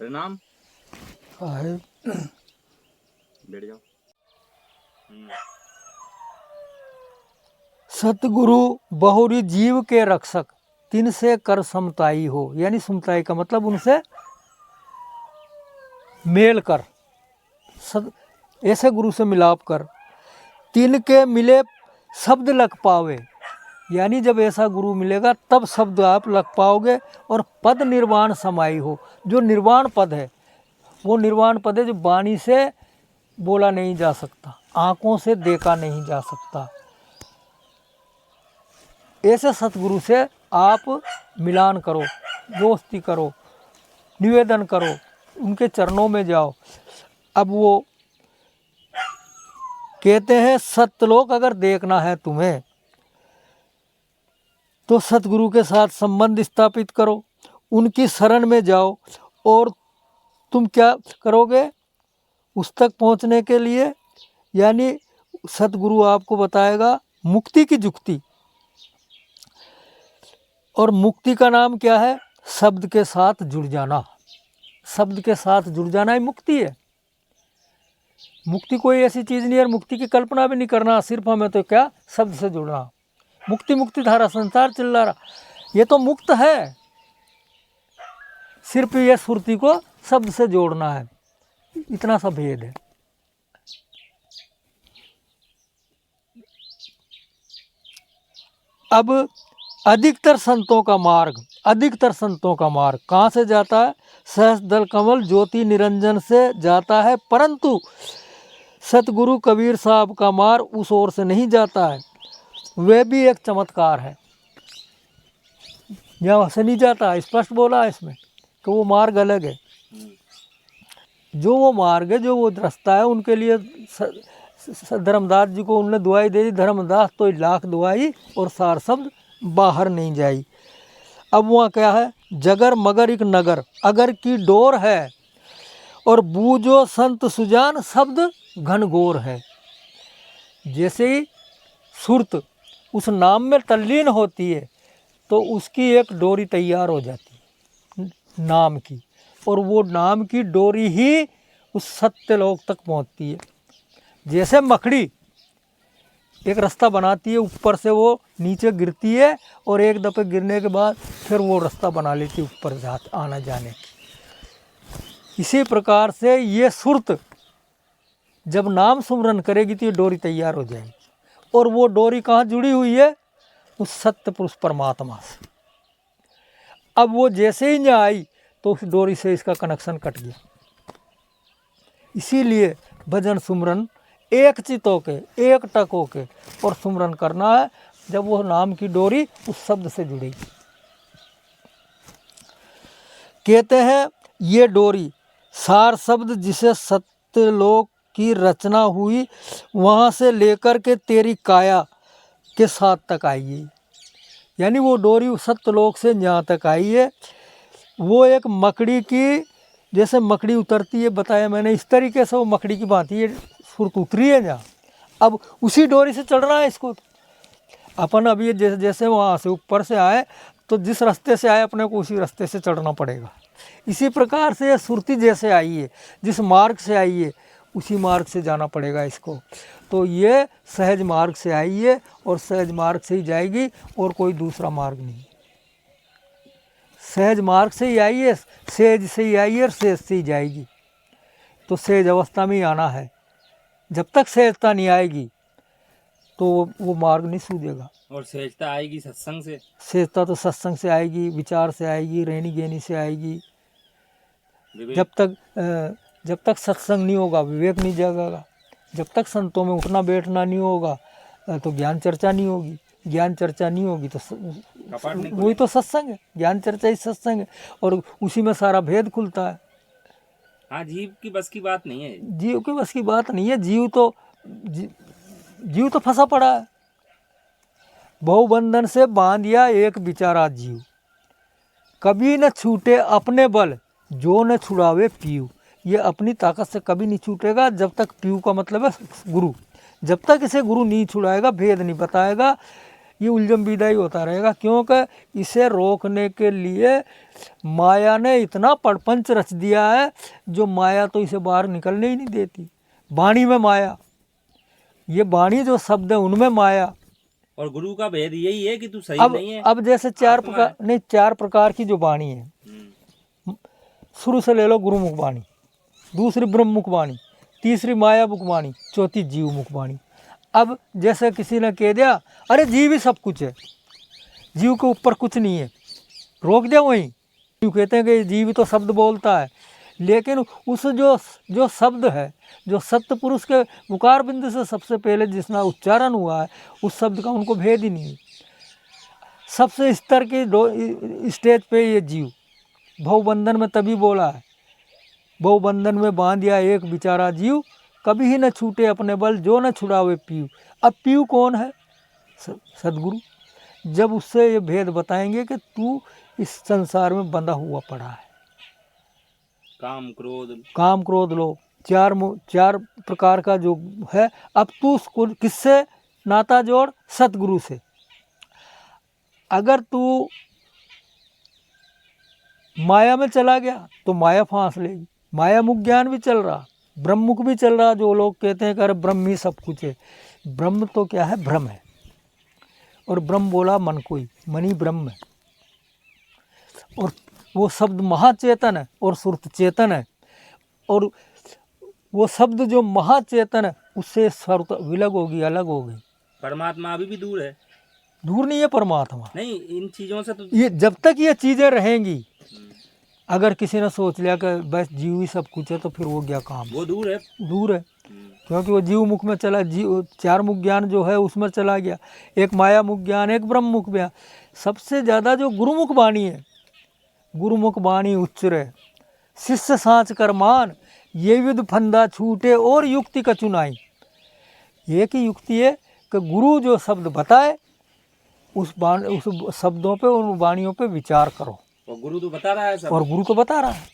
प्रणाम। है। बैठ जाओ। सतगुरु बहुरी जीव के रक्षक, तिन से कर समताई हो। यानी समताई का मतलब उनसे मेल कर, ऐसे गुरु से मिलाप कर। तिन के मिले शब्द लग पावे, यानी जब ऐसा गुरु मिलेगा तब शब्द आप लग पाओगे। और पद निर्वाण समाई हो, जो निर्वाण पद है वो निर्वाण पद है जो वाणी से बोला नहीं जा सकता, आंखों से देखा नहीं जा सकता। ऐसे सतगुरु से आप मिलान करो, दोस्ती करो, निवेदन करो, उनके चरणों में जाओ। अब वो कहते हैं सत्यलोक अगर देखना है तुम्हें तो सतगुरु के साथ संबंध स्थापित करो, उनकी शरण में जाओ। और तुम क्या करोगे उस तक पहुंचने के लिए? यानी सतगुरु आपको बताएगा मुक्ति की जुक्ति। और मुक्ति का नाम क्या है? शब्द के साथ जुड़ जाना। शब्द के साथ जुड़ जाना ही मुक्ति है। मुक्ति कोई ऐसी चीज़ नहीं है, मुक्ति की कल्पना भी नहीं करना, सिर्फ हमें तो क्या शब्द से जुड़ना। मुक्ति मुक्ति धारा संसार चिल्ला रहा, ये तो मुक्त है, सिर्फ ये सुरती को शब्द से जोड़ना है, इतना सा भेद है। अब अधिकतर संतों का मार्ग, अधिकतर संतों का मार्ग कहाँ से जाता है? सहस दल कमल ज्योति निरंजन से जाता है, परंतु सतगुरु कबीर साहब का मार्ग उस ओर से नहीं जाता है। वह भी एक चमत्कार है, यहाँ से नहीं जाता, स्पष्ट बोला है इसमें कि वो मार्ग अलग है। जो वो मार्ग है, जो वो रास्ता है, उनके लिए धर्मदास जी को उन्होंने दुआई दे दी, धर्मदास तो लाख दुआई और सार शब्द बाहर नहीं जाई। अब वहाँ क्या है? जगर मगर एक नगर अगर की डोर है, और बूझो संत सुजान शब्द घनघोर है। जैसे ही सुरत उस नाम में तल्लीन होती है तो उसकी एक डोरी तैयार हो जाती है नाम की, और वो नाम की डोरी ही उस सत्यलोक तक पहुंचती है। जैसे मकड़ी एक रास्ता बनाती है, ऊपर से वो नीचे गिरती है और एक दफ़े गिरने के बाद फिर वो रास्ता बना लेती है ऊपर आना जाने की। इसी प्रकार से ये सुरत जब नाम सुमरन करेगी तो ये डोरी तैयार हो जाएगी, और वो डोरी कहाँ जुड़ी हुई है? उस सत्य पुरुष परमात्मा से। अब वो जैसे ही यहाँ आई तो उस डोरी से इसका कनेक्शन कट गया। इसीलिए भजन सुमरन एक चित होके, एक टक होके और सुमरन करना है, जब वो नाम की डोरी उस शब्द से जुड़ेगी। कहते हैं ये डोरी सार शब्द जिसे सत्यलोक की रचना हुई, वहाँ से लेकर के तेरी काया के साथ तक आई है। यानी वो डोरी सत्यलोक से यहाँ तक आई है। वो एक मकड़ी की, जैसे मकड़ी उतरती है, बताया मैंने, इस तरीके से वो मकड़ी की भांति ये सुरत उतरी है जहाँ। अब उसी डोरी से चढ़ना है इसको। अपन अभी ये जैसे जैसे वहाँ से ऊपर से आए तो जिस रास्ते से आए अपने को उसी रास्ते से चढ़ना पड़ेगा। इसी प्रकार से ये सुरती जैसे आई है, जिस मार्ग से आई है उसी मार्ग से जाना पड़ेगा इसको। तो ये सहज मार्ग से आई है और सहज मार्ग से ही जाएगी, और कोई दूसरा मार्ग नहीं। सहज मार्ग से ही आई है, सहज से ही आई है और सहज से ही जाएगी। तो सहज अवस्था में ही आना है। जब तक सहजता नहीं आएगी तो वो मार्ग नहीं सूझेगा। और सहजता आएगी सत्संग से। सहजता तो सत्संग से आएगी, विचार से आएगी, रहनी गहनी से आएगी। जब तक सत्संग नहीं होगा विवेक नहीं जागेगा। जब तक संतों में उठना बैठना नहीं होगा तो ज्ञान चर्चा नहीं होगी। ज्ञान चर्चा नहीं होगी तो वही तो सत्संग है। ज्ञान चर्चा ही सत्संग है, और उसी में सारा भेद खुलता है। हाँ, जीव की बस की बात नहीं है। जीव की बस की बात नहीं है। जीव तो फंसा पड़ा है। बहुबंधन से बांधिया एक बिचारा जीव, कभी न छूटे अपने बल, जो न छुड़ावे पीऊ। ये अपनी ताकत से कभी नहीं छूटेगा जब तक, पीऊ का मतलब है गुरु, जब तक इसे गुरु नहीं छुड़ाएगा, भेद नहीं बताएगा, ये उलझन विदाई होता रहेगा, क्योंकि इसे रोकने के लिए माया ने इतना प्रपंच रच दिया है, जो माया तो इसे बाहर निकलने ही नहीं देती। वाणी में माया, ये वाणी जो शब्द है उनमें माया। और गुरु का भेद यही है कि तू सही अब नहीं है। अब जैसे चार प्रकार की जो वाणी है, शुरू से ले लो गुरुमुख वाणी, दूसरी ब्रह्ममुख वाणी, तीसरी माया मुख वाणी, चौथी जीव मुख वाणी। अब जैसे किसी ने कह दिया अरे जीव ही सब कुछ है, जीव के ऊपर कुछ नहीं है, रोक दिया वहीं। जीव कहते हैं कि जीव तो शब्द बोलता है, लेकिन उस जो शब्द है, जो सत्य पुरुष के मुकार बिंदु से सबसे पहले जिसना उच्चारण हुआ है, उस शब्द का उनको भेद ही नहीं है। सबसे स्तर की स्टेज पे ये जीव भवबंधन में तभी बोला है, भवबंधन में बांधिया एक बेचारा जीव, कभी ही न छूटे अपने बल, जो न छुड़ावे पीयू। अब पीयू कौन है? सदगुरु। जब उससे ये भेद बताएंगे कि तू इस संसार में बंधा हुआ पड़ा है, काम क्रोध लोभ, चार प्रकार का जो है। अब तू उसको किससे नाता जोड़? सतगुरु से। अगर तू माया में चला गया तो माया फांस लेगी। माया मुख ज्ञान भी चल रहा, ब्रह्ममुख भी चल रहा। जो लोग कहते हैं कि अरे ब्रह्म ही सब कुछ है, ब्रह्म तो क्या है? भ्रम है। और ब्रह्म बोला मन को ही, मन ही ब्रह्म है। और वो शब्द महाचेतन है और सुरत चेतन है। और वो शब्द जो महाचेतन है, उससे सुरत विलग होगी, अलग होगी। परमात्मा अभी भी दूर है? दूर नहीं है परमात्मा। नहीं, इन चीजों से तो ये जब तक ये चीजें रहेंगी, अगर किसी ने सोच लिया कि बस जीव ही सब कुछ है, तो फिर वो क्या काम? वो दूर है, दूर है। क्योंकि वो जीव मुख में चला, जीव चार मुख ज्ञान जो है उसमें चला गया। एक माया मुख ज्ञान, एक ब्रह्म मुख ज्ञान। सबसे ज़्यादा जो गुरुमुख वाणी है, गुरुमुख वाणी उच्चरे शिष्य सांच कर मान, ये विद फंदा छूटे और युक्ति का चुनाई। एक ही युक्ति है कि गुरु जो शब्द बताए, उस शब्दों पे, उन वाणियों पे विचार करो। और गुरु तो बता रहा है सब। और गुरु तो बता रहा है।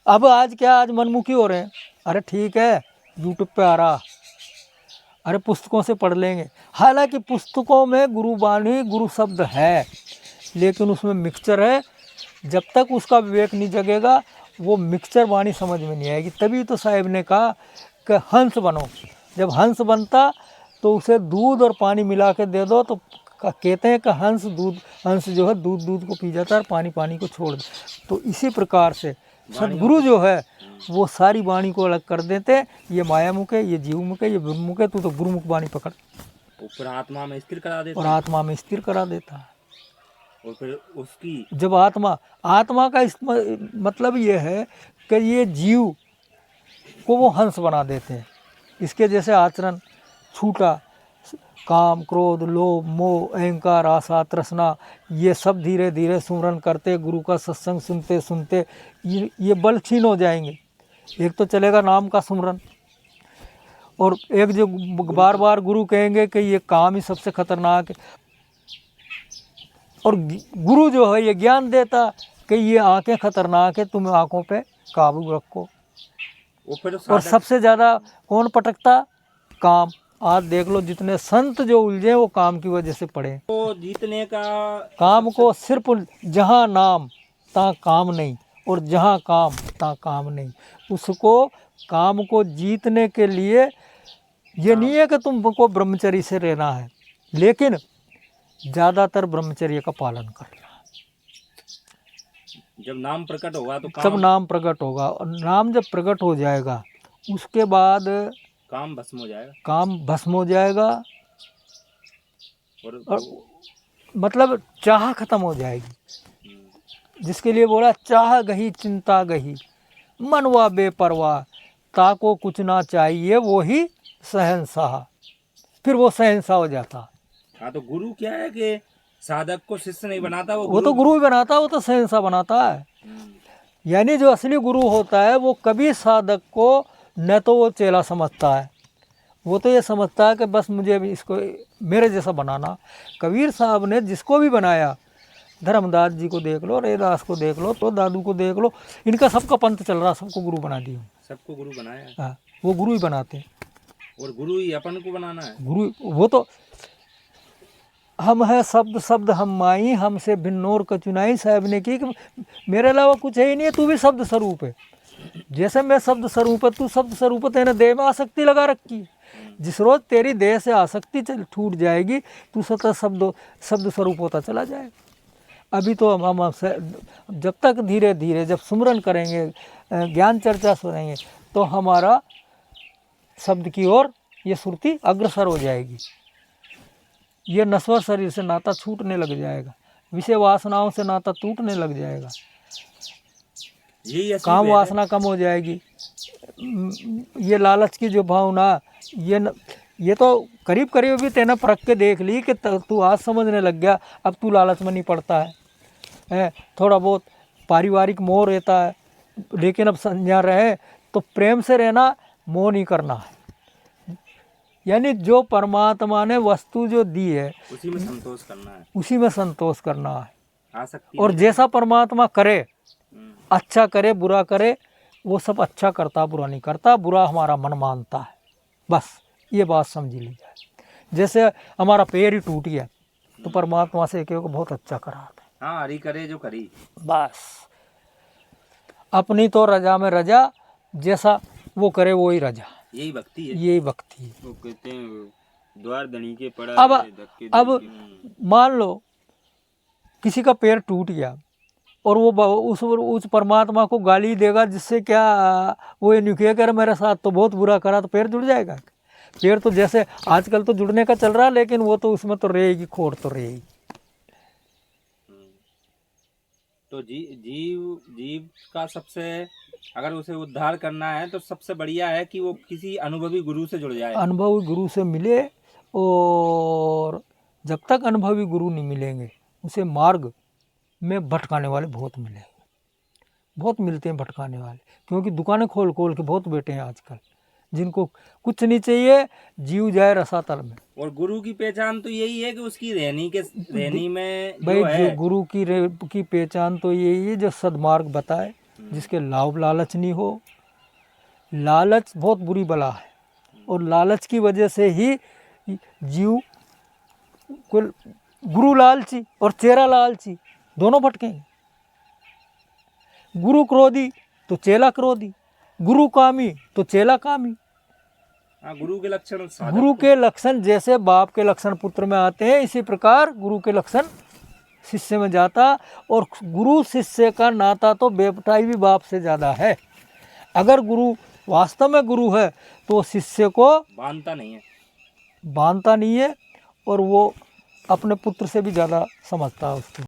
अब आज क्या, आज मनमुखी हो रहे हैं, अरे ठीक है यूट्यूब पे आ रहा, अरे पुस्तकों से पढ़ लेंगे। हालांकि पुस्तकों में गुरुवाणी, गुरु शब्द है, लेकिन उसमें मिक्सचर है। जब तक उसका विवेक नहीं जगेगा, वो मिक्सचर वाणी समझ में नहीं आएगी। तभी तो साहिब ने कहा कि हंस बनो। जब हंस बनता तो उसे दूध और पानी मिला के दे दो, तो कहते हैं कि हंस जो है दूध को पी जाता है और पानी को छोड़ दे। तो इसी प्रकार से सदगुरु जो है वो सारी वाणी को अलग कर देते हैं। ये माया मुख है, ये जीव मुख है, ये ब्रह्म मुख है, तू तो गुरुमुख वाणी पकड़, ऊपर आत्मा में स्थिर करा देता और है। आत्मा में स्थिर करा देता है। और फिर उसकी जब आत्मा का मतलब ये है कि ये जीव को वो हंस बना देते हैं। इसके जैसे आचरण छूटा, काम क्रोध लोभ मोह अहंकार आशा तृष्णा, ये सब धीरे धीरे सुमरन करते, गुरु का सत्संग सुनते सुनते ये बल क्षीण हो जाएंगे। एक तो चलेगा नाम का सुमरन, और एक जो बार बार गुरु कहेंगे कि ये काम ही सबसे खतरनाक है। और गुरु जो है ये ज्ञान देता कि ये आंखें खतरनाक है, तुम आंखों पे काबू रखो। और सबसे ज़्यादा कौन पटकता? काम। आज देख लो जितने संत जो उलझे वो काम की वजह से पड़े। तो जीतने का काम को सिर्फ जहाँ नाम ता काम नहीं, और जहाँ काम ता काम नहीं। उसको काम को जीतने के लिए ये नहीं है कि तुमको ब्रह्मचर्य से रहना है, लेकिन ज़्यादातर ब्रह्मचर्य का पालन करना। जब नाम प्रकट होगा तो तब नाम प्रकट होगा, और नाम जब प्रकट हो जाएगा उसके बाद काम भस्म हो जाएगा। काम भस्म हो जाएगा, और मतलब चाह खत्म हो जाएगी। जिसके लिए बोला चाह गही चिंता गही, मनवा बेपरवाह, ताको कुछ ना चाहिए वो ही शहंशाह। फिर वो शहंशाह हो जाता। हाँ, तो गुरु क्या है कि साधक को शिष्य नहीं बनाता, वो तो गुरु ही बनाता है, वो तो शहंशाह बनाता है। यानी जो असली गुरु होता है वो कभी साधक को न तो वो चेला समझता है, वो तो ये समझता है कि बस मुझे भी इसको मेरे जैसा बनाना। कबीर साहब ने जिसको भी बनाया, धर्मदास जी को देख लो, रैदास को देख लो, तो दादू को देख लो, इनका सबका पंथ चल रहा, सबको गुरु बना दिया। सबको गुरु बनाया। हाँ, वो गुरु ही बनाते हैं। और गुरु ही अपन को बनाना है। गुरु वो तो हम है शब्द शब्द हम माई, हमसे भिन्नोर कचुनाई। साहब ने की कि मेरे अलावा कुछ है ही नहीं है, तू भी शब्द स्वरूप है। जैसे मैं शब्द स्वरूप है, तू शब्द स्वरूप है। तेने देह में आसक्ति लगा रखी है। जिस रोज तेरी देह से आसक्ति छूट जाएगी, तू सतत शब्द स्वरूप होता चला जाएगा। अभी तो हम जब तक धीरे धीरे जब सुमरन करेंगे, ज्ञान चर्चा सुनेंगे, तो हमारा शब्द की ओर ये सुरती अग्रसर हो जाएगी। ये नश्वर शरीर से नाता छूटने लग जाएगा, विषय वासनाओं से नाता टूटने लग जाएगा, यही काम वासना कम हो जाएगी। ये लालच की जो भावना, ये तो करीब करीब भी तेने परख के देख ली कि तू आज समझने लग गया, अब तू लालच में नहीं पड़ता है। थोड़ा बहुत पारिवारिक मोह रहता है, लेकिन अब संज्ञा रहे तो प्रेम से रहना, मोह नहीं करना है। यानी जो परमात्मा ने वस्तु जो दी है, उसी में संतोष करना है, उसी में संतोष करना है। आसक्ति और जैसा परमात्मा करे, अच्छा करे बुरा करे, वो सब अच्छा करता, बुरा नहीं करता। बुरा हमारा मन मानता है, बस ये बात समझ ली जाए। जैसे हमारा पैर ही टूट गया तो परमात्मा से एक बहुत अच्छा करा था। हाँ, हरी करे जो करी, बस अपनी तो रजा में रजा, जैसा वो करे वो ही रजा। यही भक्ति है, यही भक्ति है। वो कहते हैं द्वार दणी के पड़ा अब है, धक्के अब देके। मान लो किसी का पैर टूट गया और वो उस परमात्मा को गाली देगा, जिससे क्या वो ये नहीं कहेगा मेरे साथ तो बहुत बुरा करा, तो पैर जुड़ जाएगा। पैर तो जैसे आजकल तो जुड़ने का चल रहा है, लेकिन वो तो उसमें तो रहेगी, खोट तो रहेगी। तो जीव का सबसे, अगर उसे उद्धार करना है तो सबसे बढ़िया है कि वो किसी अनुभवी गुरु से जुड़ जाए। अनुभवी गुरु से मिले, और जब तक अनुभवी गुरु नहीं मिलेंगे, उसे मार्ग में भटकाने वाले बहुत मिलेंगे, बहुत मिलते हैं भटकाने वाले। क्योंकि दुकानें खोल खोल के बहुत बैठे हैं आजकल, जिनको कुछ नहीं चाहिए, जीव जाए रसातल में। और गुरु की पहचान तो यही है कि उसकी रहनी में भाई जो है, जो गुरु की पहचान तो यही है, जो सदमार्ग बताए, जिसके लाभ लालच नहीं हो। लालच बहुत बुरी बला है, और लालच की वजह से ही जीव को, गुरु लालची और चेला लालची दोनों भटकेंगे। गुरु क्रोधी तो चेला क्रोधी, गुरु कामी तो चेला कामी। हाँ, गुरु के लक्षण गुरु के लक्षण जैसे बाप के लक्षण पुत्र में आते हैं, इसी प्रकार गुरु के लक्षण शिष्य में जाता। और गुरु शिष्य का नाता तो बेपटाई भी बाप से ज़्यादा है। अगर गुरु वास्तव में गुरु है तो शिष्य को बांधता नहीं है, और वो अपने पुत्र से भी ज़्यादा समझता है उसको।